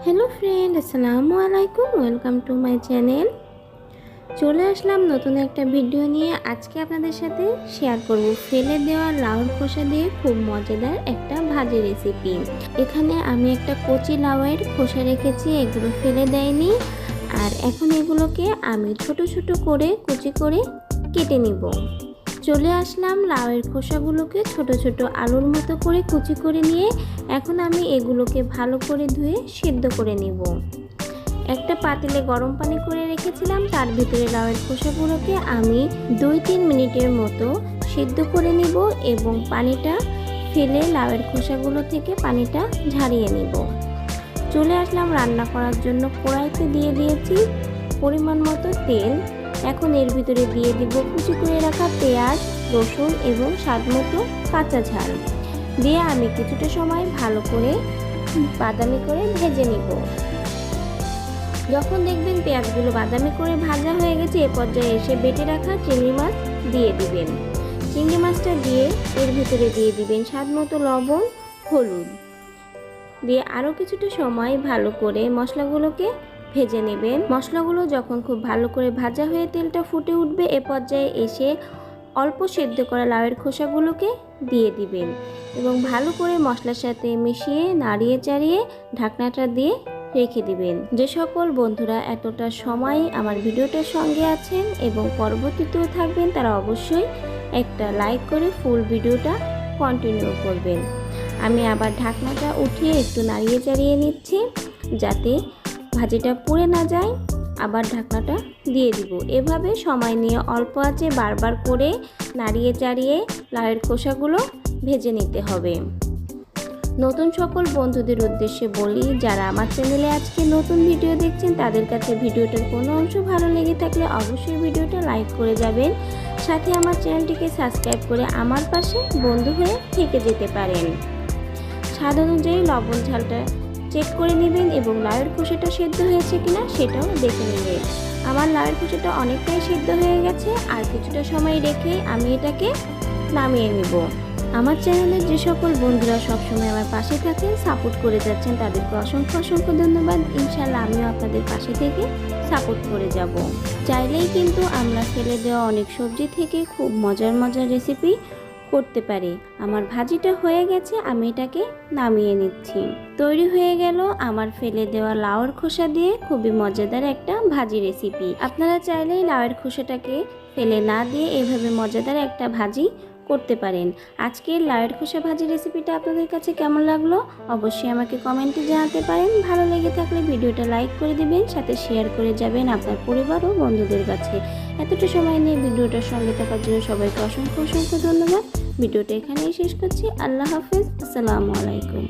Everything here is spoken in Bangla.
হ্যালো ফ্রেন্ড, আসসালামু আলাইকুম। Welcome to my channel. চলে আসলাম নতুন একটা ভিডিও নিয়ে। আজকে আপনাদের সাথে শেয়ার করব ফেলে দেওয়া লাউর খোসা দিয়ে খুব মজাদার একটা ভাজি রেসিপি। এখানে আমি একটা কচি লাউয়ের খোসা রেখেছি, এগুলো ফেলে দেয়নি। আর এখন এগুলোকে আমি ছোট ছোট করে কুচি করে কেটে নিব। চলে আসলাম লাউয়ের খোসাগুলোকে ছোট ছোট আলুর মতো করে কুচি করে নিয়ে এখন আমি এগুলোকে ভালো করে ধুয়ে সিদ্ধ করে নিব। একটা পাতিলে গরম পানি করে রেখেছিলাম, তার ভিতরে লাউয়ের খোসাগুলোকে আমি 2-3 মিনিটের মতো সিদ্ধ করে নিব এবং পানিটা ফেলে লাউয়ের খোসাগুলো থেকে পানিটা ঝারিয়ে নিব। চলে আসলাম রান্না করার জন্য। কড়াইতে দিয়ে দিয়েছি পরিমাণ মতো তেল। এখন এর ভিতরে দিয়ে দিব কুচি করে রাখা পেঁয়াজ, রসুন এবং স্বাদ মতো কাঁচা ঝাল দিয়ে আমি কিছুটা সময় ভালো করে বাদামি করে ভেজে নিব। যখন দেখবেন পেঁয়াজগুলো বাদামি করে ভাজা হয়ে গেছে, এ পর্যায়ে এসে বেটে রাখা চিংড়ি মাছ দিয়ে দিবেন। চিংড়ি মাছটা দিয়ে এর ভিতরে দিয়ে দিবেন স্বাদ মতো লবণ, হলুদ দিয়ে আরও কিছুটা সময় ভালো করে মশলাগুলোকে ভেজে নেবেন। মশলাগুলো যখন খুব ভালো করে ভাজা হয়ে তেলটা ফুটে উঠবে, এ পর্যায়ে এসে অল্প সেদ্ধ করা লাউয়ের খোসাগুলোকে দিয়ে দিবেন এবং ভালো করে মশলার সাথে মিশিয়ে নাড়িয়ে চাড়িয়ে ঢাকনাটা দিয়ে রেখে দিবেন। যে সকল বন্ধুরা এতটা সময় আমার ভিডিওটার সঙ্গে আছেন এবং পরবর্তীতেও থাকবেন, তারা অবশ্যই একটা লাইক করে ফুল ভিডিওটা কন্টিনিউ করবেন। আমি আবার ঢাকনাটা উঠিয়ে একটু নাড়িয়ে চাড়িয়ে নিচ্ছি যাতে ভাজিটা পুড়ে না যায়। আবার ঢাকনাটা দিয়ে দিব। এভাবে সময় নিয়ে অল্প আঁচে বারবার করে নাড়িয়ে চাড়িয়ে লাউয়ের খোসাগুলো ভেজে নিতে হবে। নতুন সকল বন্ধুদের উদ্দেশ্যে বলি, যারা আমার চ্যানেলে আজকে নতুন ভিডিও দেখছেন তাদের কাছে ভিডিওটার কোনো অংশ ভালো লেগে থাকলে অবশ্যই ভিডিওটা লাইক করে যাবেন। সাথে আমার চ্যানেলটিকে সাবস্ক্রাইব করে আমার পাশে বন্ধু হয়ে থেকে যেতে পারেন। স্বাদ অনুযায়ী লবণ ঝালটা চেক করে নেবেন এবং লাউয়ের খোসাটা সেদ্ধ হয়েছে কিনা সেটাও দেখে নেবেন। আমার লাউয়ের খোসাটা অনেকটাই সেদ্ধ হয়ে গেছে, আর কিছুটা সময় রেখে আমি এটাকে নামিয়ে নেব। আমার চ্যানেলের যে সকল বন্ধুরা সবসময় আমার পাশে থাকেন, সাপোর্ট করে যাচ্ছেন, তাদেরকে অসংখ্য অসংখ্য ধন্যবাদ। ইনশাআল্লাহ আমিও আপনাদের পাশে থেকে সাপোর্ট করে যাব। চাইলেই কিন্তু আমরা ফেলে দেওয়া অনেক সবজি থেকে খুব মজার মজার রেসিপি করতে পারি। আমার ভাজিটা হয়ে গেছে, আমি এটাকে নামিয়ে নিচ্ছি। তৈরি হয়ে গেল আমার ফেলে দেওয়া লাউয়ের খোসা দিয়ে খুবই মজাদার একটা ভাজি রেসিপি। আপনারা চাইলেই লাউয়ের খোসাটাকে ফেলে না দিয়ে এভাবে মজাদার একটা ভাজি করতে পারেন। আজকের লাউয়ের খোসা ভাজি রেসিপিটা আপনাদের কাছে কেমন লাগলো অবশ্যই আমাকে কমেন্টে জানাতে পারেন। ভালো লেগে থাকলে ভিডিওটা লাইক করে দিবেন, সাথে শেয়ার করে যাবেন আপনার পরিবার ও বন্ধুদের কাছে। এতটা সময় নিয়ে ভিডিওটার সঙ্গে থাকার জন্য সবাইকে অসংখ্য অসংখ্য ধন্যবাদ। ভিডিওটা এখানেই শেষ করছি। আল্লাহ হাফেজ, আসসালামু আলাইকুম।